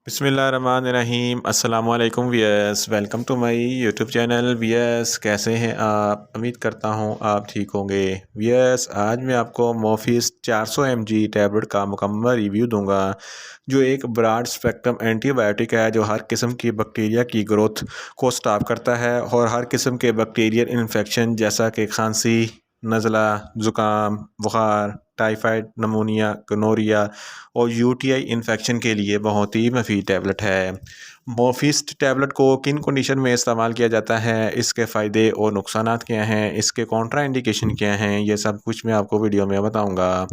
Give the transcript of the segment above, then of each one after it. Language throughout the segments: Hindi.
बिस्मिल्लाहिर्रहमानिर्रहीम अस्सलामु अलैकुम viewers, welcome to my YouTube channel. Viewers, कैसे हैं आप? उम्मीद करता हूं आप ठीक होंगे। वियर्स, आज मैं आपको मोफिस 400 mg टैबलेट का मुकम्मल रिव्यू दूंगा, जो एक ब्रॉड स्पेक्ट्रम एंटीबायोटिक है जो हर किस्म की बैक्टीरिया की ग्रोथ को स्टॉप करता है और हर किस्म के बैक्टीरियल इन्फेक्शन जैसा कि खांसी, नज़ला, ज़ुकाम, बुखार, टाइफाइड, नमूनिया, गनोरिया और यूटीआई इन्फेक्शन के लिए बहुत ही मफीद टैबलेट है। मोफिस्ट टैबलेट को किन कंडीशन में इस्तेमाल किया जाता है, इसके फ़ायदे और नुकसानात क्या हैं, इसके कॉन्ट्रा इंडिकेशन क्या हैं, ये सब कुछ मैं आपको वीडियो में बताऊंगा।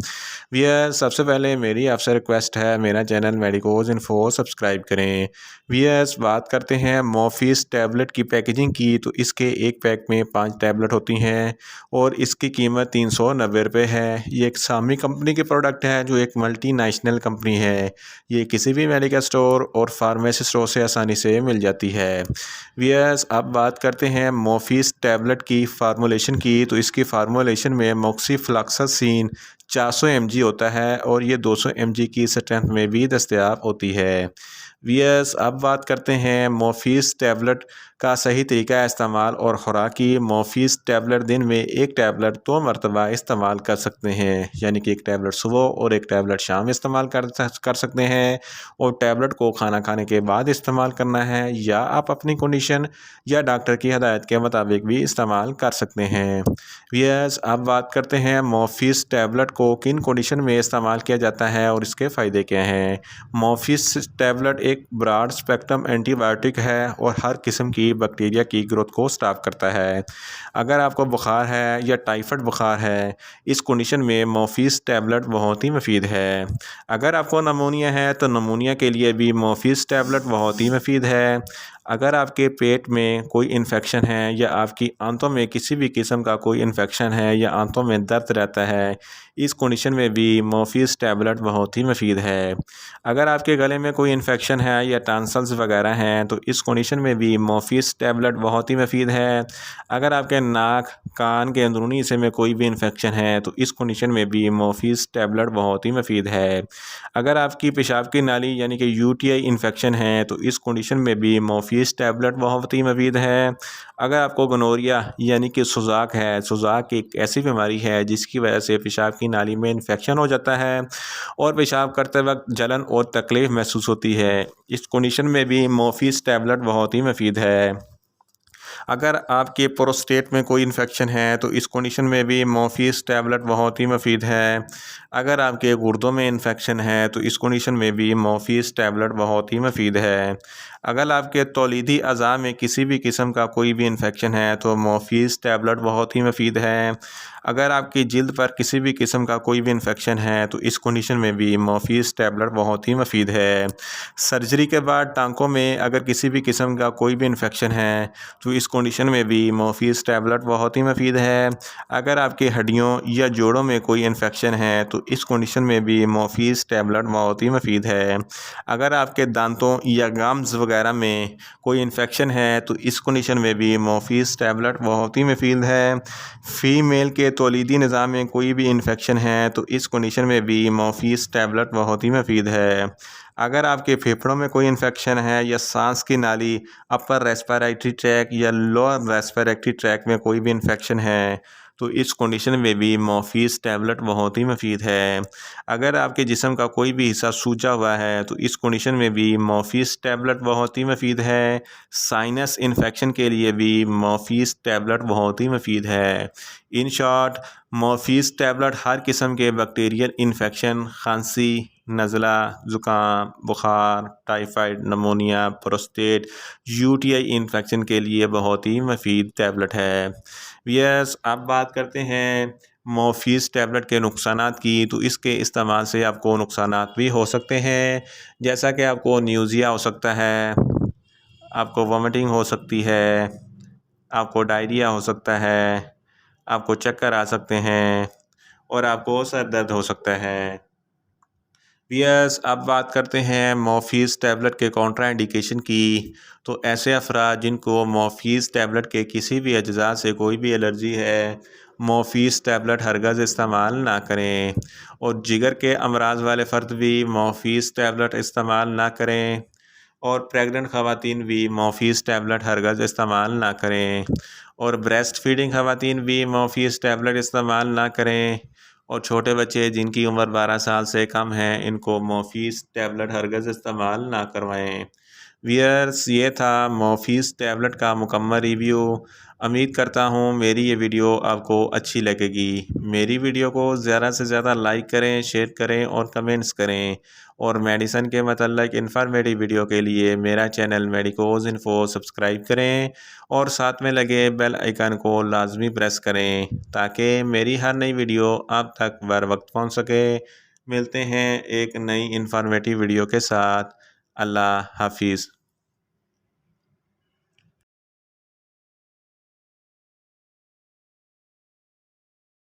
वियर्स, सबसे पहले मेरी आपसे रिक्वेस्ट है, मेरा चैनल मेडिकोज इन्फो सब्सक्राइब करें। वियर्स, बात करते हैं मोफिस टैबलेट की पैकेजिंग की, तो इसके एक पैक में 5 टैबलेट होती हैं और इसकी कीमत 390 रुपये है। ये एक सामी कंपनी के प्रोडक्ट है जो एक मल्टीनेशनल कंपनी है। ये किसी भी मेडिकल स्टोर और फार्मेसी स्टोर से आसानी से मिल जाती है। वियर्स, अब बात करते हैं मोफिस टैबलेट की फार्मूलेशन की, तो इसकी फार्मूलेशन में मोक्सीफ्लॉक्सासिन 400 mg होता है और ये 200 mg की स्ट्रेंथ में भी दस्तयाब होती है। वियर्स, अब बात करते हैं मोफिस टैबलेट का सही तरीका इस्तेमाल और ख़ुराकी। मोफिस टैबलेट दिन में एक टैबलेट 2 मरतबा इस्तेमाल कर सकते हैं, यानी कि एक टैबलेट सुबह और एक टैबलेट शाम इस्तेमाल कर सकते हैं और टैबलेट को खाना खाने के बाद इस्तेमाल करना है, या आप अपनी कंडीशन या डॉक्टर की हदायत के मुताबिक भी इस्तेमाल कर सकते हैं। वियर्स, अब बात करते हैं मोफिस टैबलेट को किन कंडीशन में इस्तेमाल किया जाता है और इसके फ़ायदे क्या हैं। मोफिस टैबलेट एक ब्रॉड स्पेक्ट्रम एंटीबायोटिक है और हर किस्म की बैक्टीरिया की ग्रोथ को स्टॉप करता है। अगर आपको बुखार है या टाइफाइड बुखार है, इस कंडीशन में मोफिस टैबलेट बहुत ही मुफीद है। अगर आपको नमूनिया है तो नमूनिया के लिए भी मोफिस टैबलेट बहुत ही मुफीद है। अगर आपके पेट में कोई इन्फेक्शन है या आपकी आंतों में किसी भी किस्म का कोई इन्फेक्शन है या आंतों में दर्द रहता है, इस कंडीशन में भी मोफिस टैबलेट बहुत ही मुफीद है। अगर आपके गले में कोई इन्फेक्शन है या टॉन्सिल्स वगैरह हैं, तो इस कंडीशन में भी मोफिस टैबलेट बहुत ही मुफीद है। अगर आपके नाक, कान के अंदरूनी हिस्से में कोई भी इन्फेक्शन है, तो इस कंडीशन में भी मोफिस टैबलेट बहुत ही मुफीद है। अगर आपकी पेशाब की नाली यानी कि यूटीआई इन्फेक्शन है, तो इस कंडीशन में भी मोफिस टैबलेट बहुत ही मुफीद है। अगर आपको गनोरिया यानी कि सुजाक है, सुजाक एक ऐसी बीमारी है जिसकी वजह से पेशाब की नाली में इन्फेक्शन हो जाता है और पेशाब करते वक्त जलन और तकलीफ़ महसूस होती है, इस कंडीशन में भी मोफिस टैबलेट बहुत ही मुफीद है। अगर आपके प्रोस्टेट में कोई इन्फेक्शन है, तो इस कंडीशन में भी मोफिस टैबलेट बहुत ही मुफीद है। अगर आपके गुर्दों में इन्फेक्शन है, तो इस कंडीशन में भी मोफिस टैबलेट बहुत ही मुफीद है। अगर आपके तौलीदी अज़ा में किसी भी किस्म का कोई भी इन्फेक्शन है, तो मोफिस टैबलेट बहुत ही मुफीद है। अगर आपकी जिल्द पर किसी भी किस्म का कोई भी इन्फेक्शन है, तो इस कंडीशन में भी मोफिस टैबलेट बहुत ही मुफीद है। सर्जरी के बाद टांकों में अगर किसी भी किस्म का कोई भी इन्फेक्शन है, तो इस कंडीशन में भी मोफिस टैबलेट बहुत ही मुफीद है। अगर आपकी हड्डियों या जोड़ों में कोई इन्फेक्शन है, तो इस कंडीशन में भी मोफिस टैबलेट बहुत ही मुफीद है। अगर आपके दांतों या गम्स वगैरह में कोई इन्फेक्शन है, तो इस कंडीशन में भी मोफिस टैबलेट बहुत ही मुफीद है। फ़ीमेल के तौलीदी निज़ाम में कोई भी इन्फेक्शन है, तो इस कंडीशन में भी मोफिस टैबलेट बहुत ही मुफीद है। अगर आपके फेफड़ों में कोई इन्फेक्शन है या सांस की नाली, अपर रेस्पिरेटरी ट्रैक या लोअर रेस्पिरेटरी ट्रैक में कोई भी इन्फेक्शन है, तो इस कंडीशन में भी मोफिस टैबलेट बहुत ही मुफीद है। अगर आपके जिस्म का कोई भी हिस्सा सूजा हुआ है, तो इस कंडीशन में भी मोफिस टैबलेट बहुत ही मुफीद है। साइनस इन्फेक्शन के लिए भी मोफिस टैबलेट बहुत ही मुफीद है। इन शॉर्ट, मोफिस टैबलेट हर किस्म के बैक्टीरियल इन्फेक्शन, खांसी, नज़ला, ज़ुकाम, बुखार, टाइफाइड, नमूनिया, प्रोस्टेट, यूटीआई इन्फेक्शन के लिए बहुत ही मुफीद टैबलेट है। यस, अब बात करते हैं मोफिस टैबलेट के नुकसानात की, तो इसके इस्तेमाल से आपको नुकसानात भी हो सकते हैं, जैसा कि आपको न्यूज़िया हो सकता है, आपको वोमिटिंग हो सकती है, आपको डायरिया हो सकता है, आपको चक्कर आ सकते हैं और आपको सर दर्द हो सकता है। यस, अब बात करते हैं मोफिस टैबलेट के कॉन्ट्रा इंडिकेशन की, तो ऐसे अफराद जिनको मोफिस टैबलेट के किसी भी अज्जा से कोई भी एलर्जी है, मोफिस टैबलेट हरगज़ इस्तेमाल ना करें और जिगर के अमराज वाले फ़र्द भी मोफिस टैबलेट इस्तेमाल ना करें। और प्रेग्नेंट ख़वातीन भी मोफीज़ टैबलेट हरगज़ इस्तेमाल ना करें। और ब्रेस्ट फीडिंग ख़वातीन भी मोफीज़ टैबलेट इस्तेमाल ना करें। और छोटे बच्चे जिनकी उम्र 12 साल से कम है, इनको मोफीज़ टैबलेट हरगज़ इस्तेमाल ना करवाएं। वियर्स, ये था मोफीज़ टैबलेट का मुकम्मल रिव्यू। उम्मीद करता हूँ मेरी ये वीडियो आपको अच्छी लगेगी। मेरी वीडियो को ज़्यादा से ज़्यादा लाइक करें, शेयर करें और कमेंट्स करें। और मेडिसिन के मतलब इन्फॉर्मेटिव वीडियो के लिए मेरा चैनल मेडिकोज इन्फो सब्सक्राइब करें और साथ में लगे बेल आइकन को लाजमी प्रेस करें ताकि मेरी हर नई वीडियो आप तक बर वक्त पहुँच सके। मिलते हैं एक नई इन्फॉर्मेटिव वीडियो के साथ। अल्लाह हाफिज़।